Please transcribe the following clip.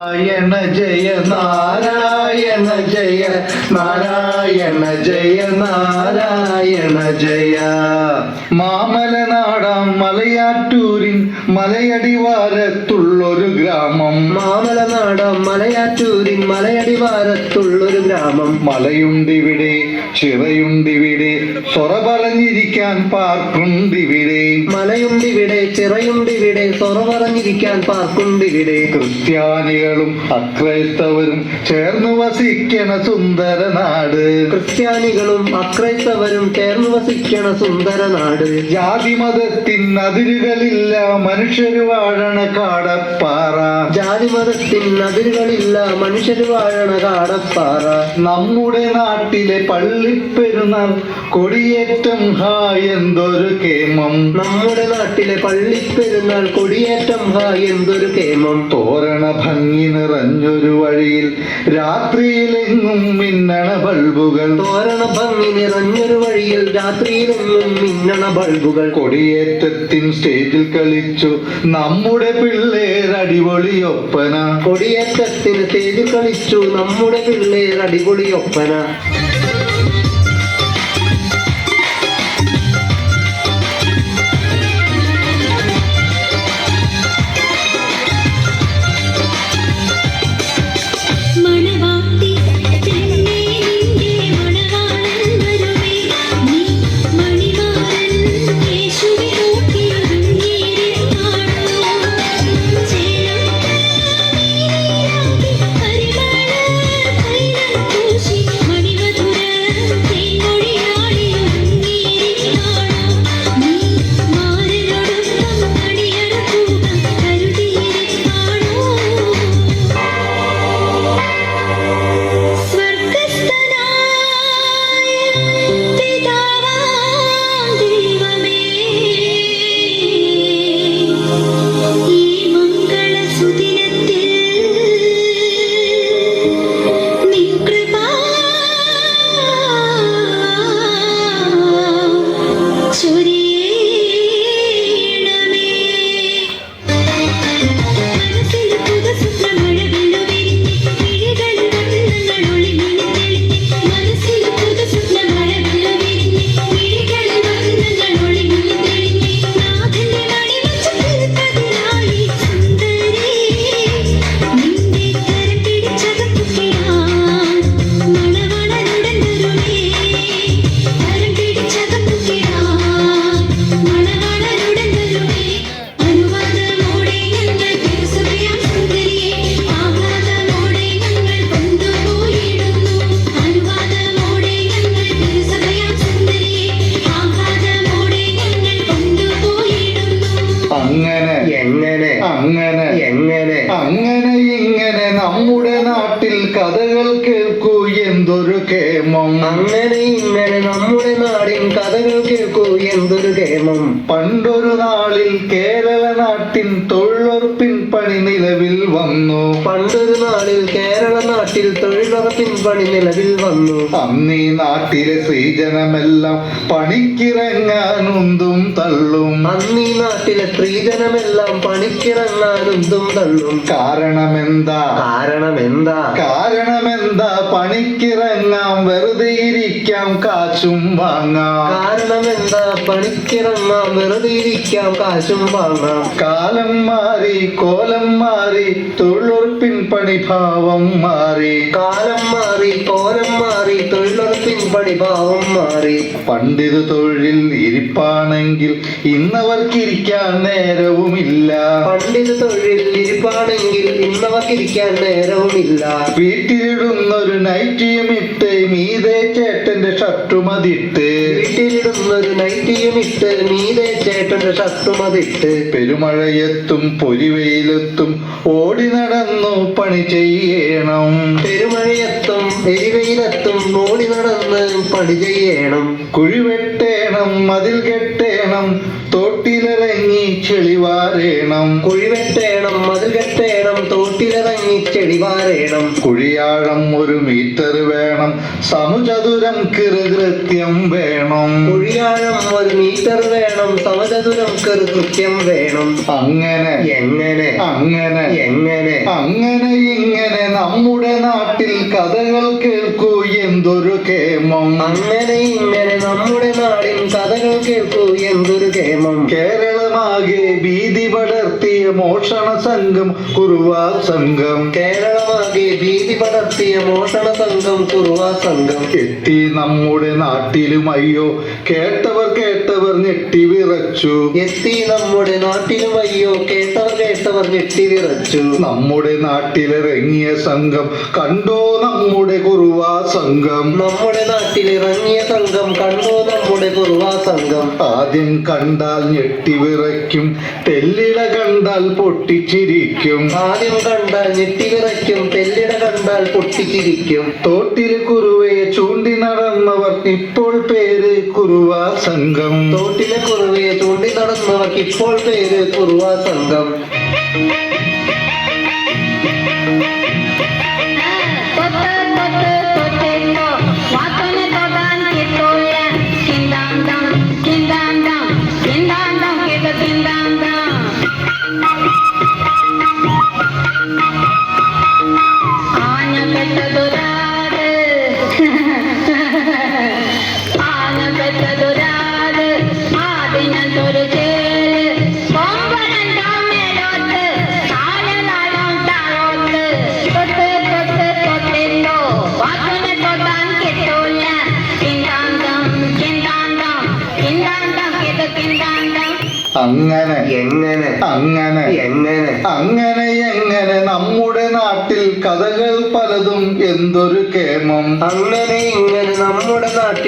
നാരായണ ജയ നാരായണ ജയ നാരായണ ജയ നാരായണ ജയ. മാമലനാടാം മലയാറ്റൂരിൻ മലയടിവാരത്തുള്ളൊരു ഗ്രാമം. മാമലനാടാം മലയാറ്റൂരിൻ മലയടിവാരത്തുള്ളൊരു ഗ്രാമം. മലയുണ്ടിവിടെ, ചിറയുണ്ടിവിടെ, സൊറ പറഞ്ഞിരിക്കാൻ പാർക്കുണ്ടിവിടെ. മലയുണ്ടിവിടെ, ചിറയുണ്ടിവിടെ, സൊറ പറഞ്ഞിരിക്കാൻ പാർക്കുണ്ടിവിടെ. ക്രിസ്ത്യാനികളും അക്രൈസ്തവരും ചേർന്നു വസിക്കണ സുന്ദര നാട്. ക്രിസ്ത്യാനികളും അക്രൈസ്തവരും ചേർന്നു വസിക്കണ സുന്ദര നാട്. ജാതിമതത്തിൻ അതിരുകളില്ല, മനുഷ്യര് വാഴണ കാടപ്പാറ. ജാതിമതത്തിൻ അതിരുകളില്ല, മനുഷ്യര് വാഴണ കാടപ്പാറ. നമ്മുടെ നാട്ടിലെ പള്ളിപ്പെരുന്നാൾ കൊടിയേറ്റം ഹാ എന്തൊരു കേമം. നമ്മുടെ നാട്ടിലെ പള്ളിപ്പെരുന്നാൾ കൊടിയേറ്റം ഹാ എന്തൊരു കേമം. തോരണ ഭംഗി നിറഞ്ഞൊരു വഴിയിൽ രാത്രിയിലെങ്ങും മിന്നണ ബൾബുകൾ. തോരണ ഭംഗി നിറഞ്ഞൊരു വഴിയിൽ രാത്രിയിലെങ്ങും മിന്നണ ബൾബുകൾ. കൊടിയേറ്റത്തിൻ സ്റ്റേജിൽ കളിച്ചു നമ്മുടെ പിള്ളേർ അടിപൊളിയൊപ്പന. കൊടിയേറ്റത്തിന് സ്റ്റേജിൽ കളിച്ചു നമ്മുടെ പിള്ളേർ അടിപൊളിയൊപ്പന. അങ്ങനെ ഇങ്ങനെ നമ്മുടെ നാട്ടിൽ കഥകൾ കേൾക്കൂ എന്തൊരു കേമം. അങ്ങനെ ഇങ്ങനെ നമ്മുടെ നാടിൻ കഥകൾ കേൾക്കൂ എന്തൊരു കേമം. പണ്ടൊരു നാളിൽ കേരള നാട്ടിൻ തൊഴിലുറപ്പിൻ പണി നിലവിൽ വന്നു. പണ്ടൊരു നാളിൽ കേരള നാട്ടിൽ തൊഴിലുറപ്പിൻ പണി നിലവിൽ വന്നു. അന്നീ നാട്ടിലെ സ്ത്രീജനമെല്ലാം പണിക്കിറങ്ങാനുന്തും തള്ളും. അന്നീ നാട്ടിലെ സ്ത്രീജനമെല്ലാം പണിക്കിറങ്ങാനുന്തും തള്ളും. കാരണമെന്താ? പണിക്കിറങ്ങാം, വെറുതെ ഇരിക്കാം, കാശും വാങ്ങാം. കാരണമെന്താ? പണിക്കിറങ്ങാം, വെറുതെ ഇരിക്കാം, കാശും വാങ്ങാം. കാലം മാറി, കോലം മാറി, തൊഴിലുറപ്പിൻ പണിഭാവം മാറി. കാലം മാറി, കോലം മാറി, തൊഴിലുറപ്പിൻ പണിഭാവം മാറി. പണ്ടിത് തൊഴിൽ ഇരിപ്പാണെങ്കിൽ ഇന്നവർക്കിരിക്കാൻ നേരവുമില്ല. പണ്ടിത് തൊഴിൽ ഇരിപ്പാണെങ്കിൽ ഇന്നവർക്കിരിക്കാൻ നേരവുമില്ല. വീട്ടിലിടുന്നൊരു നൈറ്റിയും ഇട്ട് മീതെ ചേട്ടന്റെ ഷർട്ടുമതിട്ട്. വീട്ടിലിടുന്നൊരു നൈറ്റിയും ഇട്ട് മീതെ ചേട്ടന്റെ ഷർട്ടുമതിട്ട്. പെരുമഴയെത്തും പൊരിവെയിലെത്തും ഓടി നടന്നു പണി ചെയ്യണം. പെരുമഴയെത്തും എരിവെയിലെത്തും ഓടി നടന്ന് പണി ചെയ്യണം. കുഴി വെട്ടേണം, മതിൽ കെട്ടേണം, തോട്ടി തോട്ടിലിറങ്ങി ചെളിവാരേണം. കുഴിവെട്ടേണം, മതിൽ കെട്ടേണം, തോട്ടിലിറങ്ങി ചെളിവാരേണം. കുഴിയാഴം 1 മീറ്റർ വേണം, സമചതുരം കൃത്യം വേണം. കുഴിയാഴം 1 മീറ്റർ വേണം, സമചതുരം കൃത്യം വേണം. അങ്ങനെ എങ്ങനെ അങ്ങനെ എങ്ങനെ അങ്ങനെ ഇങ്ങനെ നമ്മുടെ നാട്ടിൽ കഥകൾ കേൾക്കൂ എന്തൊരു കേമം. അങ്ങനെ ഇങ്ങനെ നമ്മുടെ നാടിൻ കഥകൾ കേൾക്കൂ എന്തൊരു കേമം. കേരളമാകെ ഭീതി പടർത്തിയ മോഷണ സംഘം കുറുവാ സംഘം. കേരളമാകെ ഭീതി പടർത്തിയ മോഷണ സംഘം കുറുവാ സംഘം എത്തി നമ്മുടെ നാട്ടിലും അയ്യോ കേട്ടവർ ഞെട്ടി വിറച്ചു. എത്തി നമ്മുടെ നാട്ടിലും അയ്യോ കേട്ടവർ ഞെട്ടി വിറച്ചു. നമ്മുടെ നാട്ടിലിറങ്ങിയ സംഘം കണ്ടോ നമ്മുടെ കുറുവാ സംഘം. നമ്മുടെ നാട്ടിലിറങ്ങിയ സംഘം കണ്ടോ നമ്മുടെ കുറുവാ സംഘം. ആദ്യം കണ്ടാൽ ഞെട്ടി വിറയ്ക്കും, തെല്ലിട കണ്ടാൽ പൊട്ടിച്ചിരിക്കും. ആദ്യം കണ്ടാൽ ഞെട്ടി വിറയ്ക്കും, തെല്ലിട കണ്ടാൽ പൊട്ടിച്ചിരിക്കും. തോട്ടില് കുറുവയെ ചൂണ്ടി നടന്നവർ ഇപ്പോൾ പേര് കുറുവാ സംഘം. തോട്ടിലെ കുറുവയെ ചൂണ്ടി നടന്നവർക്ക് ഇപ്പോൾ പേര് കുറുവാ സംഘം. അങ്ങനെ എങ്ങനെ അങ്ങനെ എങ്ങനെ അങ്ങനെ എങ്ങനെ നമ്മുടെ നാട്ടിൽ കഥകൾ പലതും എന്തൊരു കേമം. അങ്ങനെ ഇങ്ങനെ നമ്മുടെ നാട്ടിൽ